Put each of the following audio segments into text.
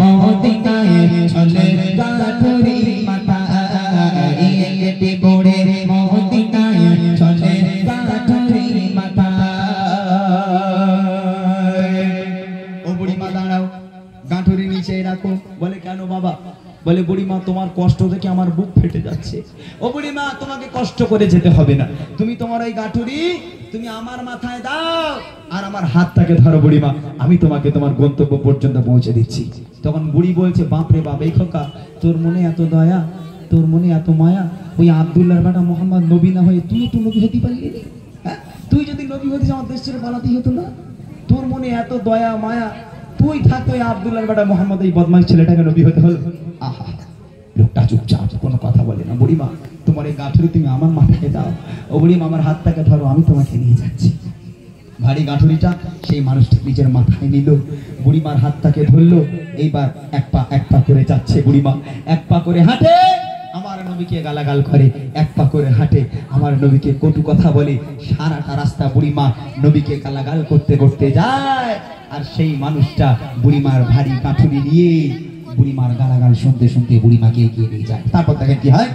মদিনায় চলে গাঠুরি মাতা একটি বড়ে মদিনায় চলে গাঠুরি মাতা। ও বুড়ি মা দাঁড়াও, গাঠুরি নিচে রাখো। বলে কেন বাবা? বলে বুড়ি মা তোমার কষ্ট দেখে আমার বুক ফেটে যাচ্ছে। ও বুড়ি মা তোমাকে কষ্ট করে যেতে হবে না, তুমি তোমার ওই গাঠুরি তুমি আমার মাথায় দাও আর আমার হাতটাকে ধরো বুড়ি মা, আমি তোমাকে তোমার গন্তব্য পর্যন্ত পৌঁছে দিচ্ছি। তখন বুড়ি বলছে বাপ রে বাপ, এই খোকা তোর মনে এত দয়া, তোর মনে এত মায়া, ওই আব্দুল্লাহর বেটা মোহাম্মদ নবী না হয়ে তুই একটু নবী হতে পারলি? হ্যাঁ, তুই যদি নবী হতিস আমার দেশ ছেড়ে পালাতেই হতো না? তোর মনে এত দয়া মায়া, তুই থাকতো ওই আব্দুল্লাহর বেটা মোহাম্মদ এই বদমাইশ ছেলেটাকে নবী হতে হলো। আহা, লোকটা চুপচাপ কোনো কথা বলে না। বুড়িমা তোমার এই গাঁঠুরি তুমি আমার মাথায় দাও। ও বুড়িমা আমার হাতটাকে ধরো, আমি তোমাকে নিয়ে যাচ্ছি। ভারী গাঁঠুরিটা সেই মানুষটা নিজের মাথায় নিল, বুড়িমার হাতটাকে ধরলো। এইবার এক পা করে যাচ্ছে বুড়িমা, এক পা করে হাঁটে আমার নবীকে গালাগাল করে, এক পা করে হাঁটে আমার নবীকে কটু কথা বলে। সারাটা রাস্তা বুড়িমা নবীকে গালাগাল করতে করতে যায়, আর সেই মানুষটা বুড়িমার ভারী গাঁঠুরি নিয়ে বুড়িমার গালাগাল শুনতে শুনতে বুড়িমাকে এগিয়ে নিয়ে যায়। তারপর দেখেন কি হয়।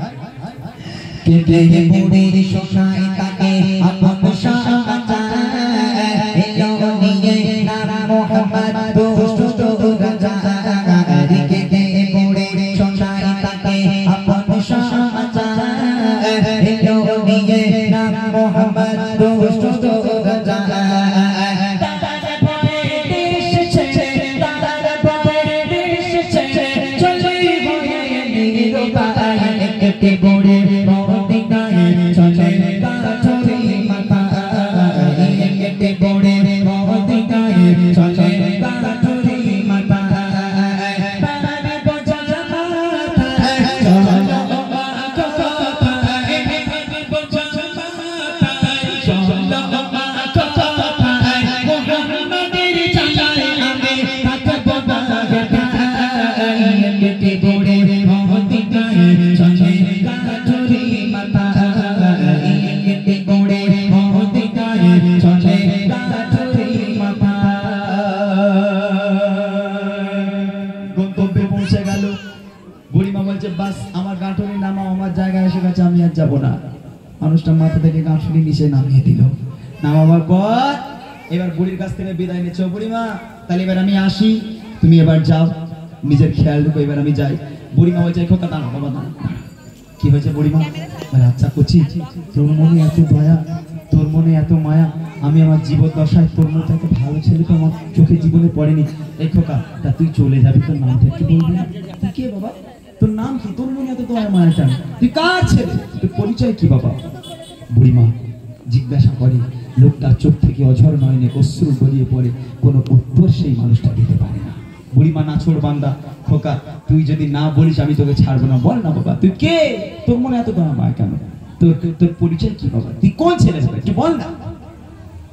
যাবো না। মানুষটা মাথা থেকে গাঁঠুরি নিচে নামিয়ে দিল। নামাবার পর এবার বুড়ির কাছ থেকে বিদায় নিচ্ছে। বুড়িমা তাহলে এবার আমি আসি, তুমি এবার যাও, নিজের খেয়াল রেখো, এবার আমি যাই। বুড়িমা বলছে খোকা দাঁড়া বাবা দাঁড়া। কি হয়েছে বুড়িমা? বলে আচ্ছা কচি, তোর মনে এত দয়া, তোর মনে এত মায়া, আমি আমার জীবদ্দশায় তোর মতো একটা ভালো ছেলে তো আমার চোখে জীবনে পড়েনি। এই খোকা তা তুই চলে যাবি, তোর নামটা একটু বলবি? তুই কে বাবা? তোর নাম কি? তোর মনে এত দয়া মায়া কেন? তুই কার ছেলে? তোর পরিচয় কি বাবা? বুড়িমা জিজ্ঞাসা করে। লোকটার চোখ থেকে অঝর নয়নে অশ্রু গড়িয়ে পড়ে, কোনো উত্তর সেই মানুষটা দিতে পারে না। বুড়িমা নাছোড় বান্দা, খোকা তুই যদি না বলিস আমি তোকে ছাড়বো না। বল না বাবা তুই কে? তোর মনে এত দয়া মায়া কেন? তোর পরিচয় কি বাবা? তুই কোন ছেলে হবে একটু বল না।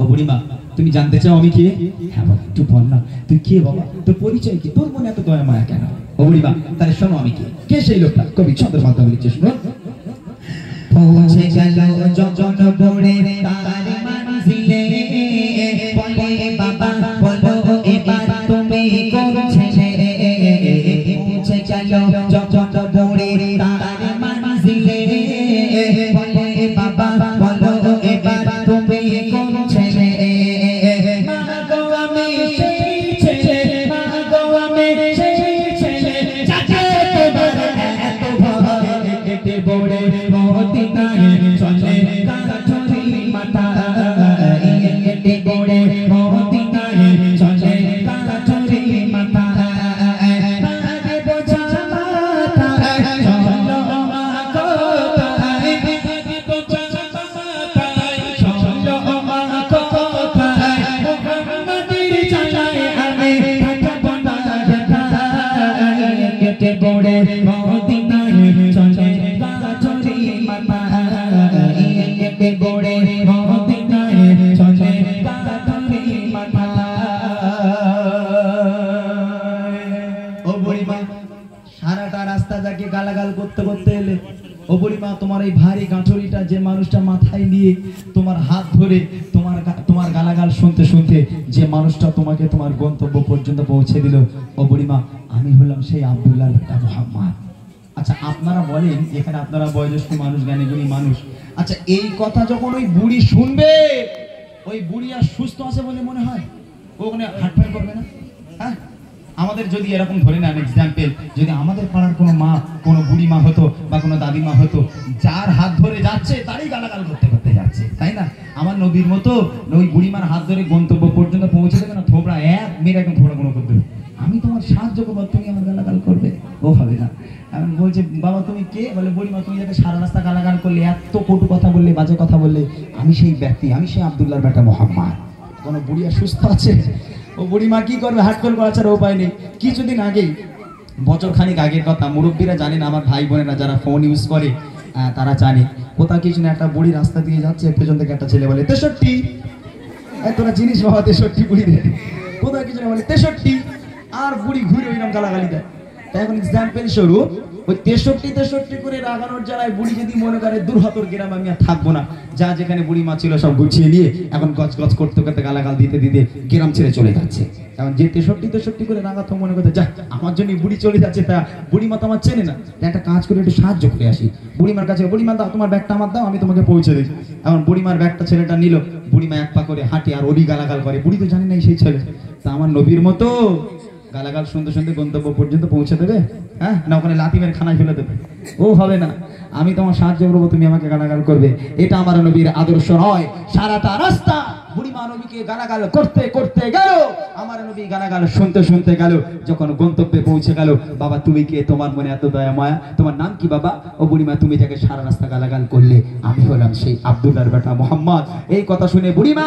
ও বুড়িমা তুমি জানতে চাও আমি কে? হ্যাঁ বাবা একটু বল না, তুই কে বাবা? তোর পরিচয় কি? তোর মনে এত দয়া মায়া কেন? ও বুড়িমা তাহলে শোনো আমি কে। কে সেই লোকটা? কবি ছন্দের মাধ্যমে লিখছে, শুনো। পৌঁছে গেল যজন বড়ে তার মঞ্জিলে, বলে বাবা বলো এবার তুমি কোন ছেলে? পৌঁছে গেল যজন বড়ে তার মঞ্জিলে, বলে বাবা বলো এবার তুমি কোন ছেলে? মা গো আমি সেই ছেলে, মা গো আমি সেই ছেলে, যাকে তোমার এত ভয় কেটে বড়ে মদিনায় চলে গাঁঠুরি মাতা। কেটে বড়ে মদিনায় চলে গাঁঠুরি মাতা। বাগে বোঝা মাথা চলো মা কোথায়, বাগে বোঝা মাথায় চলো মা কোথায়, মোহাম্মদের চালায় আমি থাকবো না ঢাকায়। কেটে বড়ে মদিনায় চলে গাঁঠুরি মাতা। কেটে বড়ে মদিনায় চলে গাঁঠুরি মাতা। ও বুড়িমা সারাটা রাস্তা যাকে গালাগাল করতে করতে এলে, ও বুড়িমা তোমার এই ভারী গাঁঠুরিটা যে মানুষটা মাথায় নিয়ে তোমার হাত ধরে তোমার গালাগাল শুনতে শুনতে যে মানুষটা তোমাকে তোমার গন্তব্য পর্যন্ত পৌঁছে দিল, ও বুড়িমা আমি হলাম সেই আব্দুল্লাহর বেটা মুহাম্মদ। আচ্ছা আপনারা বলেন, এখানে আপনারা বয়োজ্যেষ্ঠ মানুষ, জ্ঞানীগুণী মানুষ, আচ্ছা এই কথা যখন ওই বুড়ি শুনবে, ওই বুড়ি আর সুস্থ আছে বলে মনে হয়? ওখানে হাঁটফাট করবে না? হ্যাঁ, আমাদের যদি এরকম ধরে নেন এক্সাম্পল, যদি আমাদের পাড়ার কোনো মা, কোনো বুড়ি মা হতো বা কোনো দাদিমা হতো, যার হাত ধরে যাচ্ছে তারই গালাগাল করতে করতে যাচ্ছে, তাই না? আমার নবীর মতো ওই বুড়িমার হাত ধরে গন্তব্য পর্যন্ত পৌঁছে দেবে না, থোবড়া এক মেরে একদম থোবড়া কোনো করবে, আমি তোমার সাহায্য করবো, তুমি আমার গালাগাল করবে, ও হবে না। এখন বলছে বাবা তুমি কে? বলে বুড়িমা তুমি যাকে সারা রাস্তা গালাগাল করলে, এত কটু কথা বললে, বাজে কথা বললে, আমি সেই ব্যক্তি, আমি সেই আব্দুল্লাহর বেটা মুহাম্মদ। কোনো বুড়ি আর সুস্থ আছে? ও বুড়িমা কি করবে? হাটফেল করা ছাড়া উপায় নেই। কিছুদিন আগেই, বছর খানিক আগের কথা, মুরব্বীরা জানেন, আমার ভাই বোনেরা যারা ফোন ইউজ করে তারা জানে, কোথাও কিছু না, একটা বুড়ি রাস্তা দিয়ে যাচ্ছে, পেছন থেকে একটা ছেলে বলে 63, তোরা জিনিস বাবা 63 বুড়ি রে, কোথাও কিছু না বলে 63, আর বুড়ি ঘুরে ওইরকম গালাগালি দেয়। তাই এখন এক্সাম্পল স্বরূপ ওই 63 করে রাগানোর জ্বালায় বুড়ি যদি মনে করে দুর্হতর গ্রাম আমি আর থাকবো না, যা যেখানে বুড়ি মা ছিল সব গুছিয়ে নিয়ে এখন গজ গজ করতে করতে গালাগাল দিতে দিতে গ্রাম ছেড়ে চলে যাচ্ছে। এখন যে 63 করে রাগাতো মনে করতে, যা আমার জন্য বুড়ি চলে যাচ্ছে, তা বুড়ি মা তো আমার চেনে না, একটা কাজ করে একটু সাহায্য করে আসি বুড়িমার কাছে। বুড়িমা দাও তোমার ব্যাগটা আমার দাও, আমি তোমাকে পৌঁছে দিই। এখন বুড়িমার ব্যাগটা ছেলেটা নিল, বুড়িমা এক পা করে হাঁটে আর ওরই গালাগাল করে, বুড়ি তো জানি না সেই ছেলে। তা আমার নবীর মতো গালাগাল শুনতে শুনতে গন্তব্য পর্যন্ত পৌঁছে দেবে? হ্যাঁ, না ওখানে লাথি মেরে খানায় ফেলে দেবে? ও হবে না। আমি তোমার সাহায্য করবো, তুমি আমাকে গালাগাল করবে, এটা আমার নবীর আদর্শ নয়। সারাটা রাস্তা বুড়িমা নবীকে গালাগাল করতে করতে গেল, আমার নবী গালাগাল শুনতে শুনতে গেল, যখন গন্তব্যে পৌঁছে গেল, বাবা তুমি কে? তোমার মনে এত দয়া মায়া, তোমার নাম কি বাবা? ও বুড়িমা তুমি যাকে সারা রাস্তা গালাগাল করলে, আমি হলাম সেই আব্দুল্লাহর বেটা মুহাম্মদ। এই কথা শুনে বুড়িমা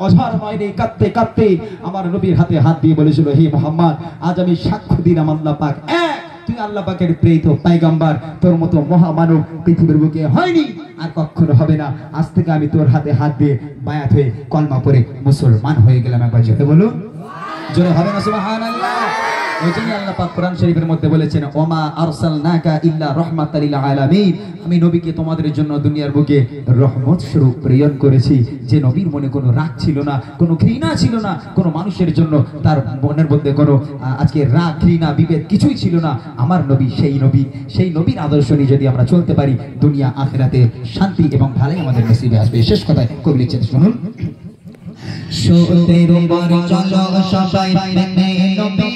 অঝার নয় কাঁদতে কাঁদতে আমার নবীর হাতে হাত দিয়ে বলেছিল, হে মুহাম্মদ, আজ আমি সাক্ষ্য দিলাম আল্লাহ পাক এক, তুই আল্লাহ পাকের প্রেরিত পয়গম্বর, তোর মতো মহামানব পৃথিবীর বুকে হয়নি, আর কখনো হবে না। আজ থেকে আমি তোর হাতে হাত দিয়ে বায়াত হয়ে কলমা পড়ে মুসলমান হয়ে গেলাম। একবার জোরে বলুন, জোরে হবে না সুবহানাল্লাহ? ওই জন্য আল্লাহ পাক কোরআন শরীফের মধ্যে বলেছেন, ওমা আরসালনাকা ইল্লা রাহমাতাল লিল আলামিন, আমি নবীকে তোমাদের জন্য দুনিয়ার বুকে রহমত স্বরূপ প্রেরণ করেছি। যে নবীর মনে কোনো রাগ ছিল না, কোনো ঘৃণা ছিল না, কোনো মানুষের জন্য তার মনের মধ্যে কোনো আজকে রাগ ঘৃণা বিভেদ কিছুই ছিল না। আমার নবী সেই নবী, সেই নবীর আদর্শ নিয়ে যদি আমরা চলতে পারি, দুনিয়া আখিরাতে শান্তি এবং ভালোই আমাদের নসিবে আসবে। শেষ কথায় কবি লিখছেন, শুনুন। সত্যের উপর চলো সবাই মেনে নবী